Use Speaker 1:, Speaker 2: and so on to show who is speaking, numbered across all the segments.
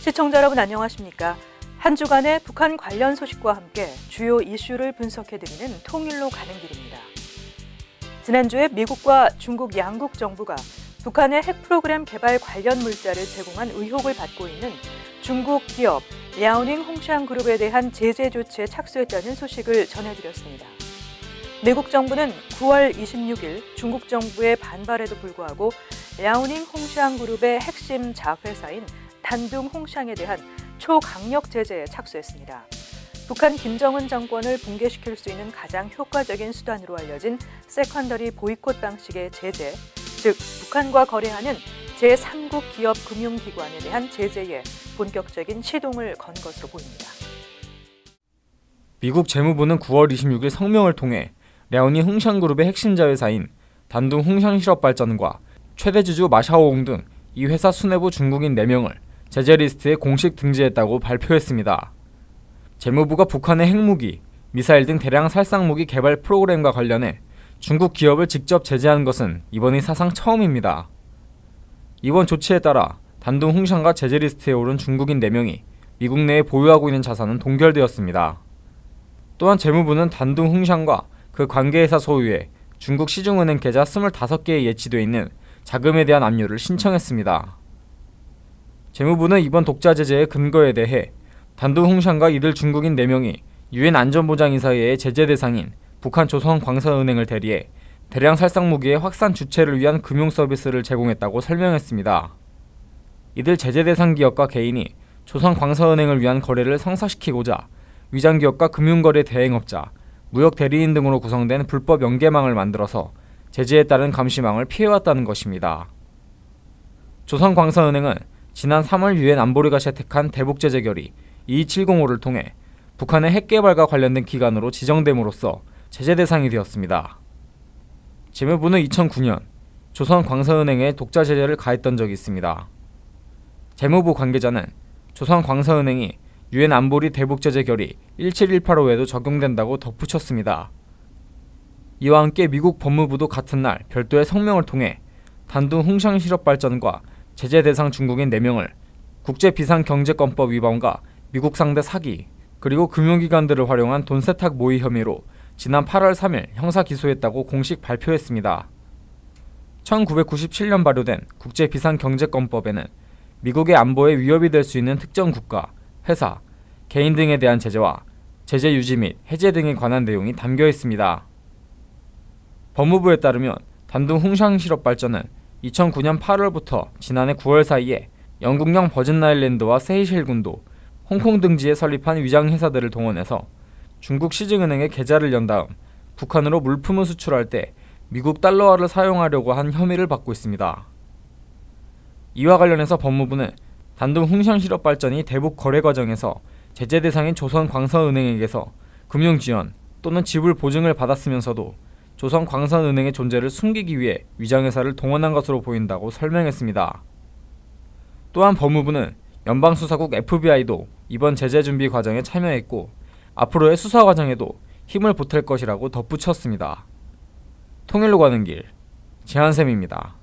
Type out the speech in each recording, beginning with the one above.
Speaker 1: 시청자 여러분 안녕하십니까? 한 주간의 북한 관련 소식과 함께 주요 이슈를 분석해드리는 통일로 가는 길입니다. 지난주에 미국과 중국 양국 정부가 북한의 핵 프로그램 개발 관련 물자를 제공한 의혹을 받고 있는 중국 기업 랴오닝 홍샹 그룹에 대한 제재 조치에 착수했다는 소식을 전해드렸습니다. 미국 정부는 9월 26일 중국 정부의 반발에도 불구하고 랴오닝 홍샹 그룹의 핵심 자회사인 단둥 홍샹에 대한 초강력 제재에 착수했습니다. 북한 김정은 정권을 붕괴시킬 수 있는 가장 효과적인 수단으로 알려진 세컨더리 보이콧 방식의 제재, 즉 북한과 거래하는 제3국 기업 금융기관에 대한 제재에 본격적인 시동을 건 것으로 보입니다.
Speaker 2: 미국 재무부는 9월 26일 성명을 통해 랴오닝 홍샹그룹의 핵심 자회사인 단둥 홍샹실업발전과 최대 주주 마샤오옹 등 이 회사 수뇌부 중국인 4명을 제재 리스트에 공식 등재했다고 발표했습니다. 재무부가 북한의 핵무기, 미사일 등 대량 살상무기 개발 프로그램과 관련해 중국 기업을 직접 제재한 것은 이번이 사상 처음입니다. 이번 조치에 따라 단둥 홍샹과 제재 리스트에 오른 중국인 4명이 미국 내에 보유하고 있는 자산은 동결되었습니다. 또한 재무부는 단둥 홍샹과 그 관계회사 소유의 중국 시중은행 계좌 25개에 예치되어 있는 자금에 대한 압류를 신청했습니다. 재무부는 이번 독자 제재의 근거에 대해 단둥 홍샹과 이들 중국인 4명이 유엔 안전보장이사회의 제재 대상인 북한 조선광서은행을 대리해 대량 살상무기의 확산 주체를 위한 금융 서비스를 제공했다고 설명했습니다. 이들 제재 대상 기업과 개인이 조선광서은행을 위한 거래를 성사시키고자 위장기업과 금융거래 대행업자, 무역 대리인 등으로 구성된 불법 연계망을 만들어서 제재에 따른 감시망을 피해왔다는 것입니다. 조선광서은행은 지난 3월 유엔 안보리가 채택한 대북제재 결의 2270호를 통해 북한의 핵개발과 관련된 기관으로 지정됨으로써 제재 대상이 되었습니다. 재무부는 2009년 조선광서은행에 독자 제재를 가했던 적이 있습니다. 재무부 관계자는 조선광서은행이 유엔 안보리 대북제재 결의 17185에도 적용된다고 덧붙였습니다. 이와 함께 미국 법무부도 같은 날 별도의 성명을 통해 단둥 홍샹 실업발전과 제재 대상 중국인 4명을 국제비상경제권법 위반과 미국 상대 사기, 그리고 금융기관들을 활용한 돈 세탁 모의 혐의로 지난 8월 3일 형사 기소했다고 공식 발표했습니다. 1997년 발효된 국제비상경제권법에는 미국의 안보에 위협이 될 수 있는 특정 국가, 회사, 개인 등에 대한 제재와 제재 유지 및 해제 등에 관한 내용이 담겨 있습니다. 법무부에 따르면 단둥 홍샹 실업발전은 2009년 8월부터 지난해 9월 사이에 영국령 버진아일랜드와 세이셸군도, 홍콩 등지에 설립한 위장회사들을 동원해서 중국 시중은행에 계좌를 연 다음 북한으로 물품을 수출할 때 미국 달러화를 사용하려고 한 혐의를 받고 있습니다. 이와 관련해서 법무부는 단둥 홍샹 실업발전이 대북 거래 과정에서 제재 대상인 조선광서은행에게서 금융지원 또는 지불 보증을 받았으면서도 조선광서은행의 존재를 숨기기 위해 위장회사를 동원한 것으로 보인다고 설명했습니다. 또한 법무부는 연방수사국 FBI도 이번 제재 준비 과정에 참여했고 앞으로의 수사 과정에도 힘을 보탤 것이라고 덧붙였습니다. 통일로 가는 길, 제한샘입니다.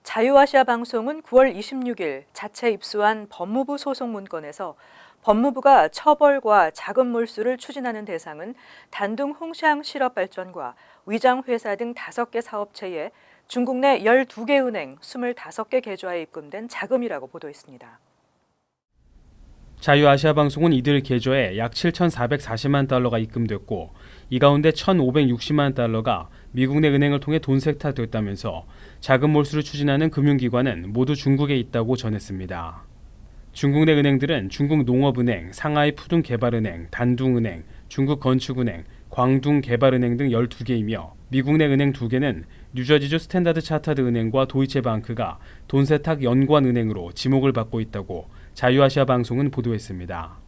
Speaker 1: 자유아시아 방송은 9월 26일 자체 입수한 법무부 소속 문건에서 법무부가 처벌과 자금 몰수를 추진하는 대상은 단둥 홍샹 실업발전과 위장회사 등 5개 사업체에 중국 내 12개 은행 25개 계좌에 입금된 자금이라고 보도했습니다.
Speaker 3: 자유아시아 방송은 이들 계좌에 약 7,440만 달러가 입금됐고 이 가운데 1,560만 달러가 미국 내 은행을 통해 돈 세탁됐다면서 자금 몰수를 추진하는 금융기관은 모두 중국에 있다고 전했습니다. 중국 내 은행들은 중국농업은행, 상하이푸둥개발은행, 단둥은행, 중국건축은행, 광둥개발은행 등 12개이며 미국 내 은행 2개는 뉴저지주 스탠다드 차타드 은행과 도이체방크가 돈 세탁 연관은행으로 지목을 받고 있다고 자유아시아 방송은 보도했습니다.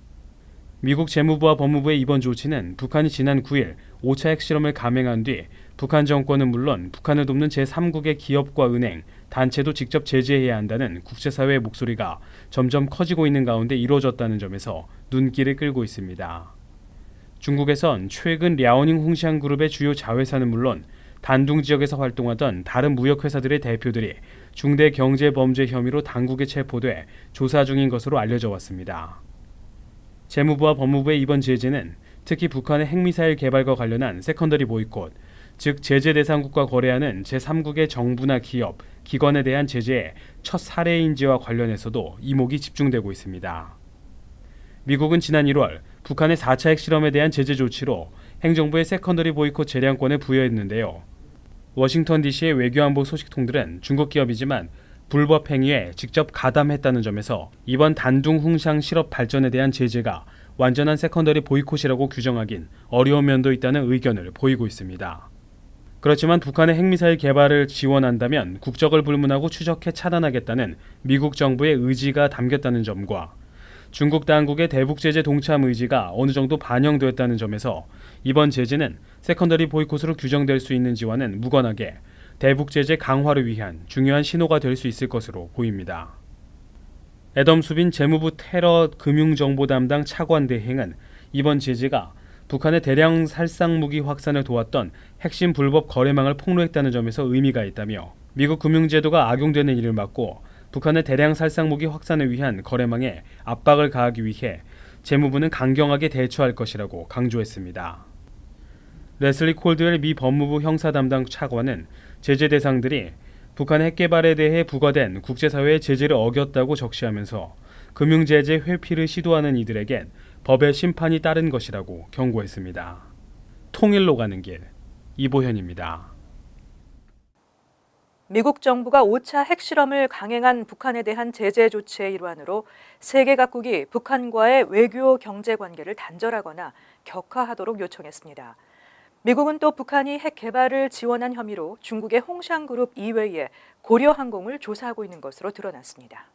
Speaker 3: 미국 재무부와 법무부의 이번 조치는 북한이 지난 9일 5차 핵실험을 감행한 뒤 북한 정권은 물론 북한을 돕는 제3국의 기업과 은행, 단체도 직접 제재해야 한다는 국제사회의 목소리가 점점 커지고 있는 가운데 이루어졌다는 점에서 눈길을 끌고 있습니다. 중국에선 최근 랴오닝 홍샹그룹의 주요 자회사는 물론 단둥 지역에서 활동하던 다른 무역회사들의 대표들이 중대경제범죄 혐의로 당국에 체포돼 조사 중인 것으로 알려져 왔습니다. 재무부와 법무부의 이번 제재는 특히 북한의 핵미사일 개발과 관련한 세컨더리 보이콧, 즉 제재 대상국과 거래하는 제3국의 정부나 기업, 기관에 대한 제재의 첫 사례인지와 관련해서도 이목이 집중되고 있습니다. 미국은 지난 1월 북한의 4차 핵실험에 대한 제재 조치로 행정부의 세컨더리 보이콧 재량권을 부여했는데요. 워싱턴 DC의 외교안보 소식통들은 중국 기업이지만 불법 행위에 직접 가담했다는 점에서 이번 단둥 흥샹 실업 발전에 대한 제재가 완전한 세컨더리 보이콧이라고 규정하긴 어려운 면도 있다는 의견을 보이고 있습니다. 그렇지만 북한의 핵미사일 개발을 지원한다면 국적을 불문하고 추적해 차단하겠다는 미국 정부의 의지가 담겼다는 점과 중국 당국의 대북 제재 동참 의지가 어느 정도 반영되었다는 점에서 이번 제재는 세컨더리 보이콧으로 규정될 수 있는지와는 무관하게 대북 제재 강화를 위한 중요한 신호가 될 수 있을 것으로 보입니다. 애덤 수빈 재무부 테러 금융정보 담당 차관 대행은 이번 제재가 북한의 대량 살상무기 확산을 도왔던 핵심 불법 거래망을 폭로했다는 점에서 의미가 있다며 미국 금융제도가 악용되는 일을 막고 북한의 대량 살상무기 확산을 위한 거래망에 압박을 가하기 위해 재무부는 강경하게 대처할 것이라고 강조했습니다. 레슬리 콜드웰 미 법무부 형사 담당 차관은 제재 대상들이 북한의 핵개발에 대해 부과된 국제사회의 제재를 어겼다고 적시하면서 금융제재 회피를 시도하는 이들에겐 법의 심판이 따른 것이라고 경고했습니다. 통일로 가는 길, 이보현입니다.
Speaker 1: 미국 정부가 5차 핵실험을 강행한 북한에 대한 제재 조치의 일환으로 세계 각국이 북한과의 외교 경제 관계를 단절하거나 격화하도록 요청했습니다. 미국은 또 북한이 핵 개발을 지원한 혐의로 중국의 홍샹그룹 이외에 고려항공을 조사하고 있는 것으로 드러났습니다.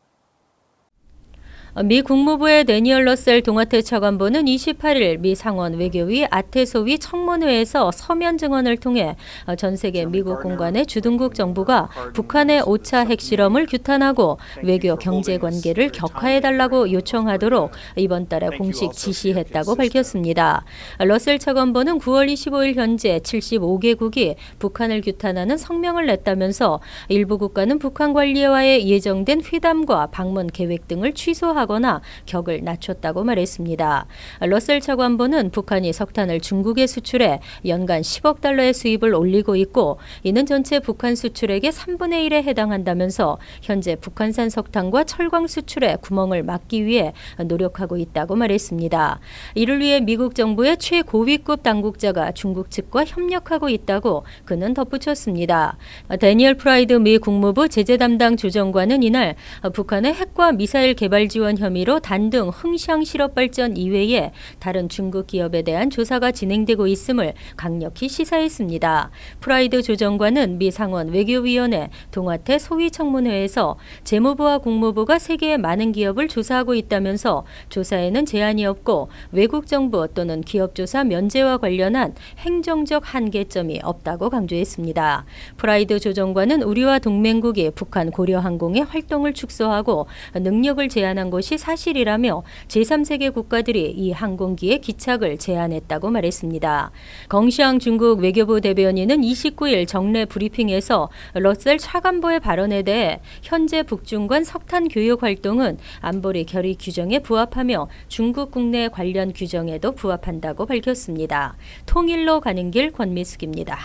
Speaker 4: 미 국무부의 데니얼 러셀 동아태 차관보는 28일 미 상원 외교위 아태소위 청문회에서 서면 증언을 통해 전 세계 미국 공관의 주둔국 정부가 북한의 5차 핵실험을 규탄하고 외교 경제 관계를 격화해달라고 요청하도록 이번 달에 공식 지시했다고 밝혔습니다. 러셀 차관보는 9월 25일 현재 75개국이 북한을 규탄하는 성명을 냈다면서 일부 국가는 북한 관리와의 예정된 회담과 방문 계획 등을 취소하고 거나 격을 낮췄다고 말했습니다. 러셀 차관보는 북한이 석탄을 중국에 수출해 연간 10억 달러의 수입을 올리고 있고 이는 전체 북한 수출액의 3분의 1에 해당한다면서 현재 북한산 석탄과 철광 수출에 구멍을 막기 위해 노력하고 있다고 말했습니다. 이를 위해 미국 정부의 최고위급 당국자가 중국 측과 협력하고 있다고 그는 덧붙였습니다. 데니얼 프라이드 미 국무부 제재 담당 조정관은 이날 북한의 핵과 미사일 개발 지원 혐의로 단둥 흥샹 실업 발전 이외에 다른 중국 기업에 대한 조사가 진행되고 있음을 강력히 시사했습니다. 프라이드 조정관은 미 상원 외교위원회 동아태 소위 청문회에서 재무부와 국무부가 세계의 많은 기업을 조사하고 있다면서 조사에는 제한이 없고 외국 정부 또는 기업 조사 면제와 관련한 행정적 한계점이 없다고 강조했습니다. 프라이드 조정관은 우리와 동맹국이 북한 고려항공의 활동을 축소하고 능력을 제한한 것이 사실이라며 제3세계 국가들이 이 항공기의 기착을 제한했다고 말했습니다. 덩시앙 중국 외교부 대변인은 29일 정례 브리핑에서 러셀 차관보의 발언에 대해 현재 북중 간 석탄 교육 활동은 안보리 결의 규정에 부합하며 중국 국내 관련 규정에도 부합한다고 밝혔습니다. 통일로 가는 길 권미숙입니다.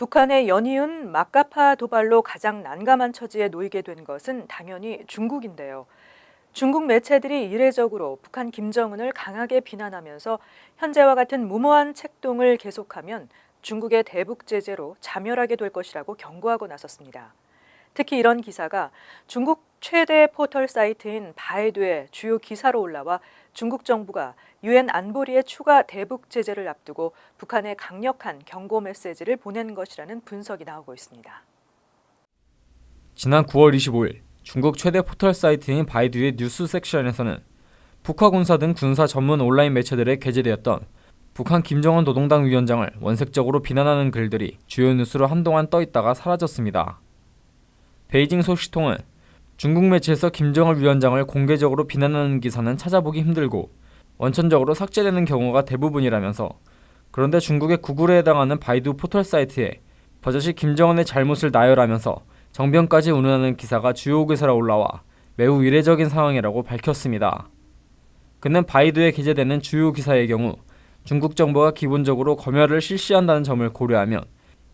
Speaker 1: 북한의 연이은 막가파 도발로 가장 난감한 처지에 놓이게 된 것은 당연히 중국인데요. 중국 매체들이 이례적으로 북한 김정은을 강하게 비난하면서 현재와 같은 무모한 책동을 계속하면 중국의 대북 제재로 자멸하게 될 것이라고 경고하고 나섰습니다. 특히 이런 기사가 중국 최대 포털 사이트인 바이두의 주요 기사로 올라와 중국 정부가 유엔 안보리의 추가 대북 제재를 앞두고 북한에 강력한 경고 메시지를 보낸 것이라는 분석이 나오고 있습니다.
Speaker 2: 지난 9월 25일 중국 최대 포털 사이트인 바이두의 뉴스 섹션에서는 북화군사 등 군사 전문 온라인 매체들에 게재되었던 북한 김정은 노동당 위원장을 원색적으로 비난하는 글들이 주요 뉴스로 한동안 떠있다가 사라졌습니다. 베이징 소식통은 중국 매체에서 김정은 위원장을 공개적으로 비난하는 기사는 찾아보기 힘들고 원천적으로 삭제되는 경우가 대부분이라면서 그런데 중국의 구글에 해당하는 바이두 포털 사이트에 버젓이 김정은의 잘못을 나열하면서 정변까지 운운하는 기사가 주요 기사로 올라와 매우 이례적인 상황이라고 밝혔습니다. 그는 바이두에 게재되는 주요 기사의 경우 중국 정부가 기본적으로 검열을 실시한다는 점을 고려하면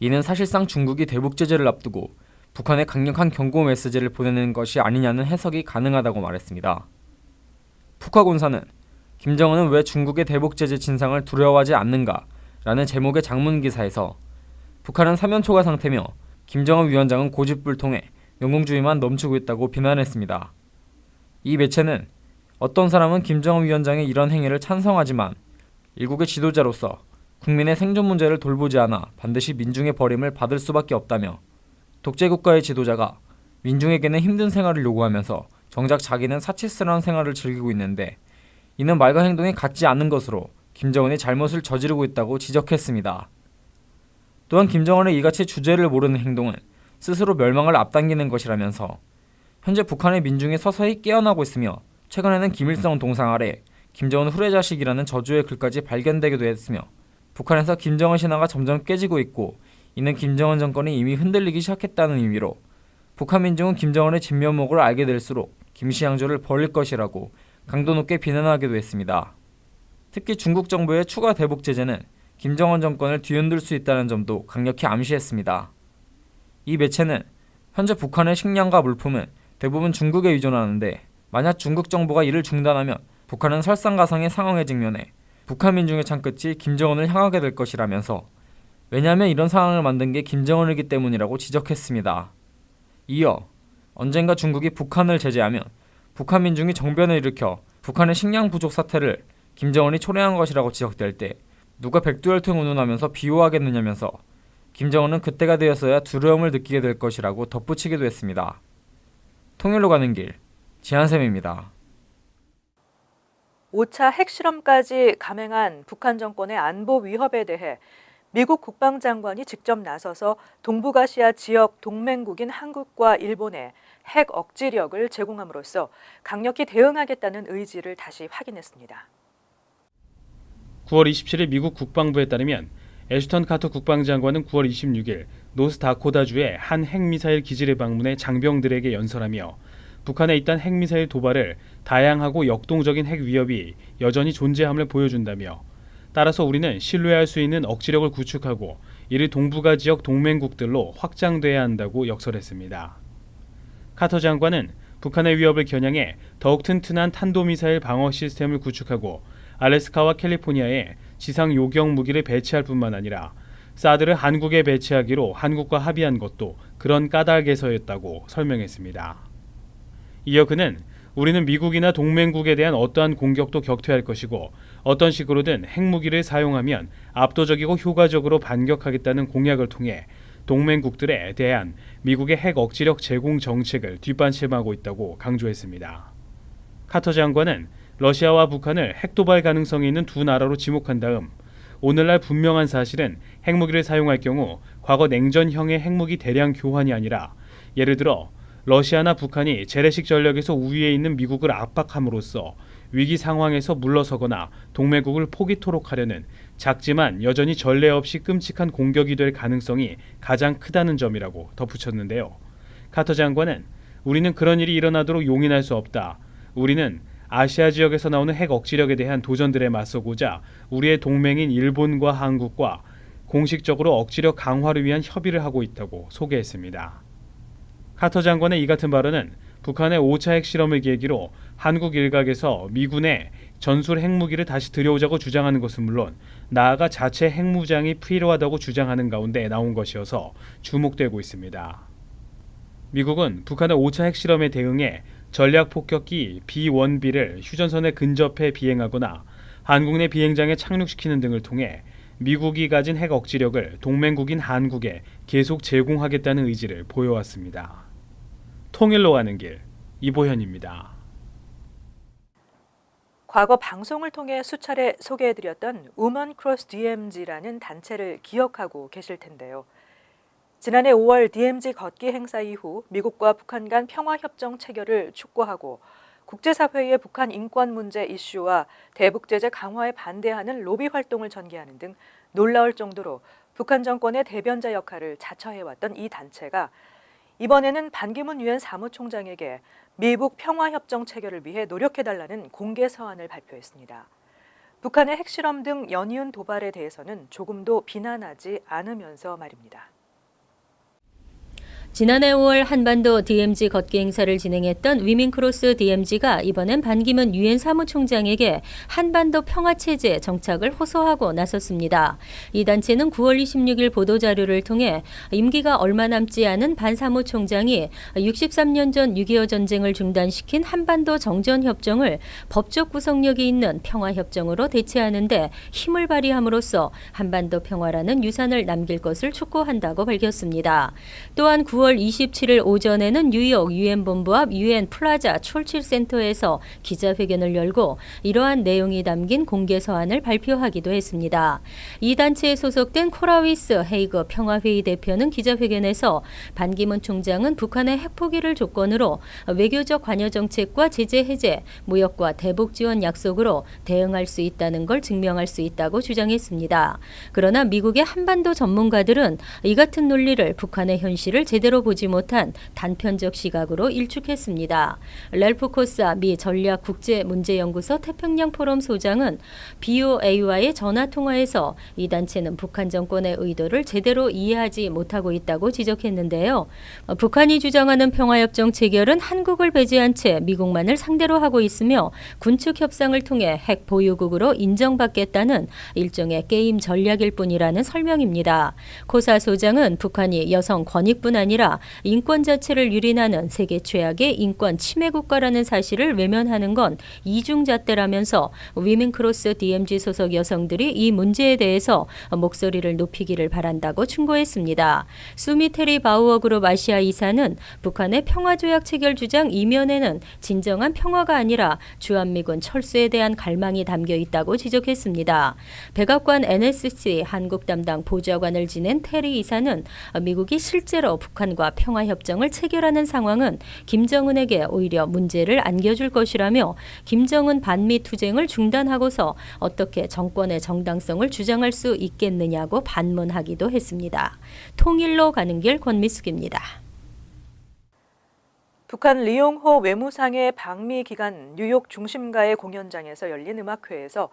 Speaker 2: 이는 사실상 중국이 대북 제재를 앞두고 북한에 강력한 경고 메시지를 보내는 것이 아니냐는 해석이 가능하다고 말했습니다. 푸카군사는 김정은은 왜 중국의 대북 제재 진상을 두려워하지 않는가? 라는 제목의 장문 기사에서 북한은 사면초가 상태며 김정은 위원장은 고집불통해 영공주의만 넘치고 있다고 비난했습니다. 이 매체는 어떤 사람은 김정은 위원장의 이런 행위를 찬성하지만 일국의 지도자로서 국민의 생존 문제를 돌보지 않아 반드시 민중의 버림을 받을 수밖에 없다며 독재국가의 지도자가 민중에게는 힘든 생활을 요구하면서 정작 자기는 사치스러운 생활을 즐기고 있는데 이는 말과 행동이 같지 않는 것으로 김정은이 잘못을 저지르고 있다고 지적했습니다. 또한 김정은의 이같이 주제를 모르는 행동은 스스로 멸망을 앞당기는 것이라면서 현재 북한의 민중이 서서히 깨어나고 있으며 최근에는 김일성 동상 아래 김정은 후레자식이라는 저주의 글까지 발견되기도 했으며 북한에서 김정은 신화가 점점 깨지고 있고 이는 김정은 정권이 이미 흔들리기 시작했다는 의미로 북한 민중은 김정은의 진면목을 알게 될수록 김시향조를 벌릴 것이라고 강도 높게 비난하기도 했습니다. 특히 중국 정부의 추가 대북 제재는 김정은 정권을 뒤흔들 수 있다는 점도 강력히 암시했습니다. 이 매체는 현재 북한의 식량과 물품은 대부분 중국에 의존하는데 만약 중국 정부가 이를 중단하면 북한은 설상가상의 상황에 직면해 북한 민중의 창끝이 김정은을 향하게 될 것이라면서 왜냐하면 이런 상황을 만든 게 김정은이기 때문이라고 지적했습니다. 이어 언젠가 중국이 북한을 제재하면 북한 민중이 정변을 일으켜 북한의 식량 부족 사태를 김정은이 초래한 것이라고 지적될 때 누가 백두혈통 운운하면서 비호하겠느냐면서 김정은은 그때가 되었어야 두려움을 느끼게 될 것이라고 덧붙이기도 했습니다. 통일로 가는 길, 지한샘입니다.
Speaker 1: 5차 핵실험까지 감행한 북한 정권의 안보 위협에 대해 미국 국방장관이 직접 나서서 동북아시아 지역 동맹국인 한국과 일본에 핵 억지력을 제공함으로써 강력히 대응하겠다는 의지를 다시 확인했습니다.
Speaker 3: 9월 27일 미국 국방부에 따르면 애슈턴 카터 국방장관은 9월 26일 노스다코다주의 한 핵미사일 기지를 방문해 장병들에게 연설하며 북한에 있던 핵미사일 도발을 다양하고 역동적인 핵 위협이 여전히 존재함을 보여준다며 따라서 우리는 신뢰할 수 있는 억지력을 구축하고 이를 동북아 지역 동맹국들로 확장돼야 한다고 역설했습니다. 카터 장관은 북한의 위협을 겨냥해 더욱 튼튼한 탄도미사일 방어 시스템을 구축하고 알래스카와 캘리포니아에 지상 요격 무기를 배치할 뿐만 아니라 사드를 한국에 배치하기로 한국과 합의한 것도 그런 까닭에서였다고 설명했습니다. 이어 그는 우리는 미국이나 동맹국에 대한 어떠한 공격도 격퇴할 것이고 어떤 식으로든 핵무기를 사용하면 압도적이고 효과적으로 반격하겠다는 공약을 통해 동맹국들에 대한 미국의 핵 억지력 제공 정책을 뒷받침하고 있다고 강조했습니다. 카터 장관은 러시아와 북한을 핵도발 가능성이 있는 두 나라로 지목한 다음 오늘날 분명한 사실은 핵무기를 사용할 경우 과거 냉전형의 핵무기 대량 교환이 아니라 예를 들어 러시아나 북한이 재래식 전력에서 우위에 있는 미국을 압박함으로써 위기 상황에서 물러서거나 동맹국을 포기토록 하려는 작지만 여전히 전례 없이 끔찍한 공격이 될 가능성이 가장 크다는 점이라고 덧붙였는데요. 카터 장관은 우리는 그런 일이 일어나도록 용인할 수 없다. 우리는 아시아 지역에서 나오는 핵 억지력에 대한 도전들에 맞서고자 우리의 동맹인 일본과 한국과 공식적으로 억지력 강화를 위한 협의를 하고 있다고 소개했습니다. 카터 장관의 이 같은 발언은 북한의 5차 핵실험을 계기로 한국 일각에서 미군의 전술 핵무기를 다시 들여오자고 주장하는 것은 물론 나아가 자체 핵무장이 필요하다고 주장하는 가운데 나온 것이어서 주목되고 있습니다. 미국은 북한의 5차 핵실험에 대응해 전략폭격기 B-1B를 휴전선에 근접해 비행하거나 한국 내 비행장에 착륙시키는 등을 통해 미국이 가진 핵 억지력을 동맹국인 한국에 계속 제공하겠다는 의지를 보여왔습니다. 통일로 가는 길, 이보현입니다.
Speaker 1: 과거 방송을 통해 수차례 소개해드렸던 우먼 크로스 DMZ라는 단체를 기억하고 계실 텐데요. 지난해 5월 DMZ 걷기 행사 이후 미국과 북한 간 평화협정 체결을 촉구하고 국제사회의 북한 인권 문제 이슈와 대북 제재 강화에 반대하는 로비 활동을 전개하는 등 놀라울 정도로 북한 정권의 대변자 역할을 자처해왔던 이 단체가 이번에는 반기문 유엔 사무총장에게 미북 평화협정 체결을 위해 노력해달라는 공개 서한을 발표했습니다. 북한의 핵실험 등 연이은 도발에 대해서는 조금도 비난하지 않으면서 말입니다.
Speaker 4: 지난해 5월 한반도 DMZ 걷기 행사를 진행했던 위민크로스 DMZ가 이번엔 반기문 유엔 사무총장에게 한반도 평화체제 정착을 호소하고 나섰습니다. 이 단체는 9월 26일 보도자료를 통해 임기가 얼마 남지 않은 반 사무총장이 63년 전 6.25 전쟁을 중단시킨 한반도 정전협정을 법적 구속력이 있는 평화협정으로 대체하는 데 힘을 발휘함으로써 한반도 평화라는 유산을 남길 것을 촉구한다고 밝혔습니다. 또한 9월 27일 오전에는 뉴욕 유엔 본부 앞 유엔 플라자 철칠 센터에서 기자회견을 열고 이러한 내용이 담긴 공개 서한을 발표하기도 했습니다. 이 단체에 소속된 코라위스 헤이거 평화회의 대표는 기자회견에서 반기문 총장은 북한의 핵포기를 조건으로 외교적 관여 정책과 제재 해제, 무역과 대북 지원 약속으로 대응할 수 있다는 걸 증명할 수 있다고 주장했습니다. 그러나 미국의 한반도 전문가들은 이 같은 논리를 북한의 현실을 제대로 보지 못한 단편적 시각으로 일축했습니다. 랄프 코사 미 전략국제문제연구소 태평양 포럼 소장은 BOA와의 전화통화에서 이 단체는 북한 정권의 의도를 제대로 이해하지 못하고 있다고 지적했는데요. 북한이 주장하는 평화협정 체결은 한국을 배제한 채 미국만을 상대로 하고 있으며 군축 협상을 통해 핵 보유국으로 인정받겠다는 일종의 게임 전략일 뿐이라는 설명입니다. 코사 소장은 북한이 여성 권익뿐 아니라 인권 자체를 유린하는 세계 최악의 인권 침해 국가라는 사실을 외면하는 건 이중잣대라면서 위민크로스 DMZ 소속 여성들이 이 문제에 대해서 목소리를 높이기를 바란다고 충고했습니다. 수미테리 바우어 그룹 아시아 이사는 북한의 평화조약 체결 주장 이면에는 진정한 평화가 아니라 주한미군 철수에 대한 갈망이 담겨 있다고 지적했습니다. 백악관 NSC 한국 담당 보좌관을 지낸 테리 이사는 미국이 실제로 북한과 평화협정을 체결하는 상황은 김정은에게 오히려 문제를 안겨줄 것이라며 김정은 반미 투쟁을 중단하고서 어떻게 정권의 정당성을 주장할 수 있겠느냐고 반문하기도 했습니다. 통일로 가는 길 권미숙입니다.
Speaker 1: 북한 리용호 외무상의 방미 기간 뉴욕 중심가의 공연장에서 열린 음악회에서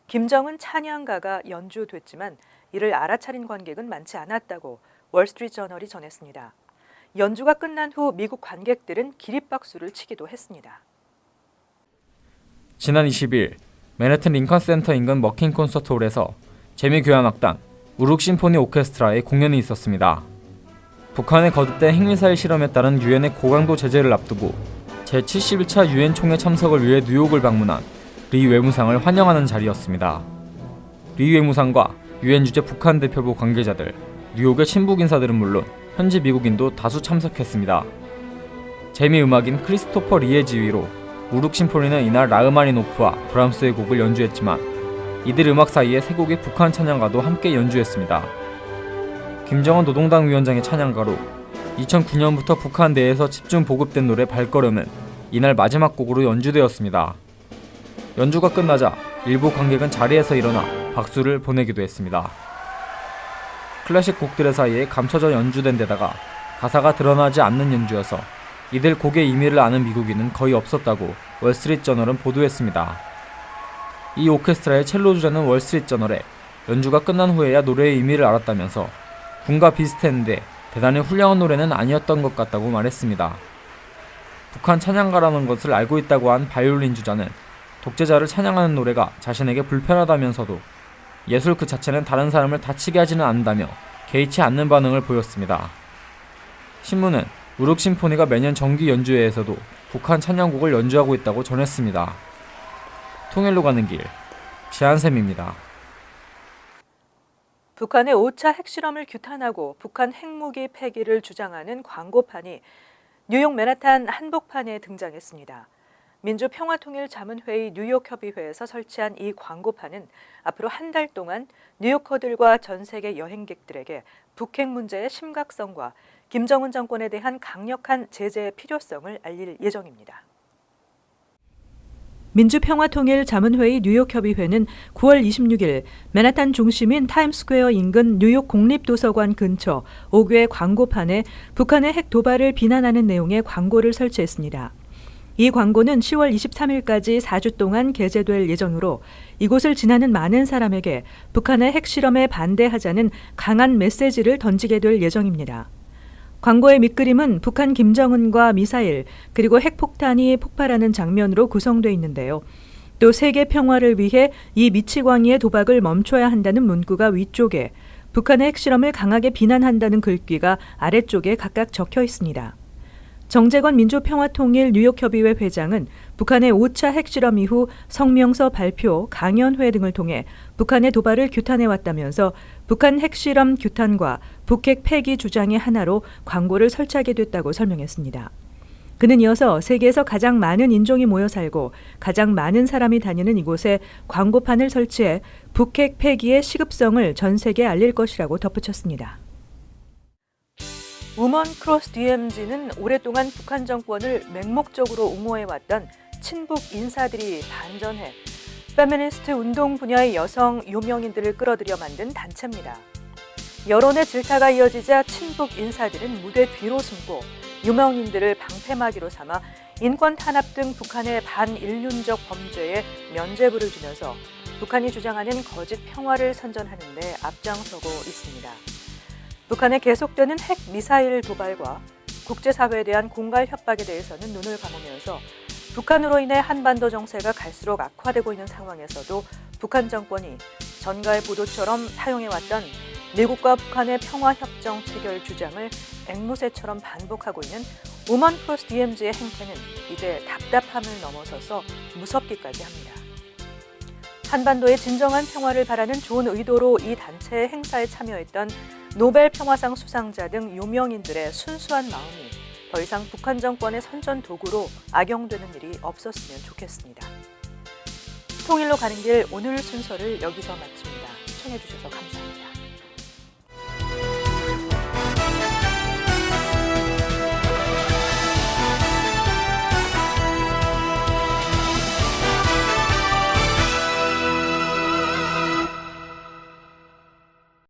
Speaker 1: 김정은 찬양가가 연주됐지만 이를 알아차린 관객은 많지 않았다고 월스트리트저널이 전했습니다. 연주가 끝난 후 미국 관객들은 기립박수를 치기도 했습니다.
Speaker 2: 지난 20일 맨해튼 링컨 센터 인근 머킨 콘서트홀에서 재미교향악단 우룩 심포니 오케스트라의 공연이 있었습니다. 북한의 거듭된 핵미사일 실험에 따른 유엔의 고강도 제재를 앞두고 제71차 유엔 총회 참석을 위해 뉴욕을 방문한 리 외무상을 환영하는 자리였습니다. 리 외무상과 유엔 주재 북한 대표부 관계자들, 뉴욕의 친북 인사들은 물론 현지 미국인도 다수 참석했습니다. 재미음악인 크리스토퍼 리의 지휘로 우룩 심포니는 이날 라흐마니노프와 브람스의 곡을 연주했지만 이들 음악 사이에 세 곡의 북한 찬양가도 함께 연주했습니다. 김정은 노동당 위원장의 찬양가로 2009년부터 북한 내에서 집중 보급된 노래 발걸음은 이날 마지막 곡으로 연주되었습니다. 연주가 끝나자 일부 관객은 자리에서 일어나 박수를 보내기도 했습니다. 클래식 곡들의 사이에 감춰져 연주된 데다가 가사가 드러나지 않는 연주여서 이들 곡의 의미를 아는 미국인은 거의 없었다고 월스트리트저널은 보도했습니다. 이 오케스트라의 첼로 주자는 월스트리트저널에 연주가 끝난 후에야 노래의 의미를 알았다면서 군과 비슷했는데 대단히 훌륭한 노래는 아니었던 것 같다고 말했습니다. 북한 찬양가라는 것을 알고 있다고 한 바이올린 주자는 독재자를 찬양하는 노래가 자신에게 불편하다면서도 예술 그 자체는 다른 사람을 다치게 하지는 않는다며 개의치 않는 반응을 보였습니다. 신문은 우룩 심포니가 매년 정기 연주회에서도 북한 찬양곡을 연주하고 있다고 전했습니다. 통일로 가는 길, 지한샘입니다.
Speaker 1: 북한의 5차 핵실험을 규탄하고 북한 핵무기 폐기를 주장하는 광고판이 뉴욕 맨하탄 한복판에 등장했습니다. 민주평화통일자문회의 뉴욕협의회에서 설치한 이 광고판은 앞으로 한 달 동안 뉴요커들과 전 세계 여행객들에게 북핵 문제의 심각성과 김정은 정권에 대한 강력한 제재의 필요성을 알릴 예정입니다. 민주평화통일자문회의 뉴욕협의회는 9월 26일 맨하탄 중심인 타임스퀘어 인근 뉴욕 국립도서관 근처 5개의 광고판에 북한의 핵 도발을 비난하는 내용의 광고를 설치했습니다. 이 광고는 10월 23일까지 4주 동안 게재될 예정으로 이곳을 지나는 많은 사람에게 북한의 핵실험에 반대하자는 강한 메시지를 던지게 될 예정입니다. 광고의 밑그림은 북한 김정은과 미사일 그리고 핵폭탄이 폭발하는 장면으로 구성되어 있는데요. 또 세계 평화를 위해 이 미치광이의 도박을 멈춰야 한다는 문구가 위쪽에, 북한의 핵실험을 강하게 비난한다는 글귀가 아래쪽에 각각 적혀 있습니다. 정재건 민주평화통일 뉴욕협의회 회장은 북한의 5차 핵실험 이후 성명서 발표, 강연회 등을 통해 북한의 도발을 규탄해왔다면서 북한 핵실험 규탄과 북핵 폐기 주장의 하나로 광고를 설치하게 됐다고 설명했습니다. 그는 이어서 세계에서 가장 많은 인종이 모여 살고 가장 많은 사람이 다니는 이곳에 광고판을 설치해 북핵 폐기의 시급성을 전 세계에 알릴 것이라고 덧붙였습니다. 우먼 크로스 DMZ는 오랫동안 북한 정권을 맹목적으로 옹호해왔던 친북 인사들이 반전해 페미니스트 운동 분야의 여성 유명인들을 끌어들여 만든 단체입니다. 여론의 질타가 이어지자 친북 인사들은 무대 뒤로 숨고 유명인들을 방패막이로 삼아 인권 탄압 등 북한의 반인륜적 범죄에 면죄부를 주면서 북한이 주장하는 거짓 평화를 선전하는 데 앞장서고 있습니다. 북한의 계속되는 핵 미사일 도발과 국제사회에 대한 공갈 협박에 대해서는 눈을 감으면서 북한으로 인해 한반도 정세가 갈수록 악화되고 있는 상황에서도 북한 정권이 전가의 보도처럼 사용해왔던 미국과 북한의 평화협정 체결 주장을 앵무새처럼 반복하고 있는 우먼 크로스 DMZ의 행태는 이제 답답함을 넘어서서 무섭기까지 합니다. 한반도의 진정한 평화를 바라는 좋은 의도로 이 단체의 행사에 참여했던 노벨 평화상 수상자 등 유명인들의 순수한 마음이 더 이상 북한 정권의 선전 도구로 악용되는 일이 없었으면 좋겠습니다. 통일로 가는 길 오늘 순서를 여기서 마칩니다. 시청해주셔서 감사합니다.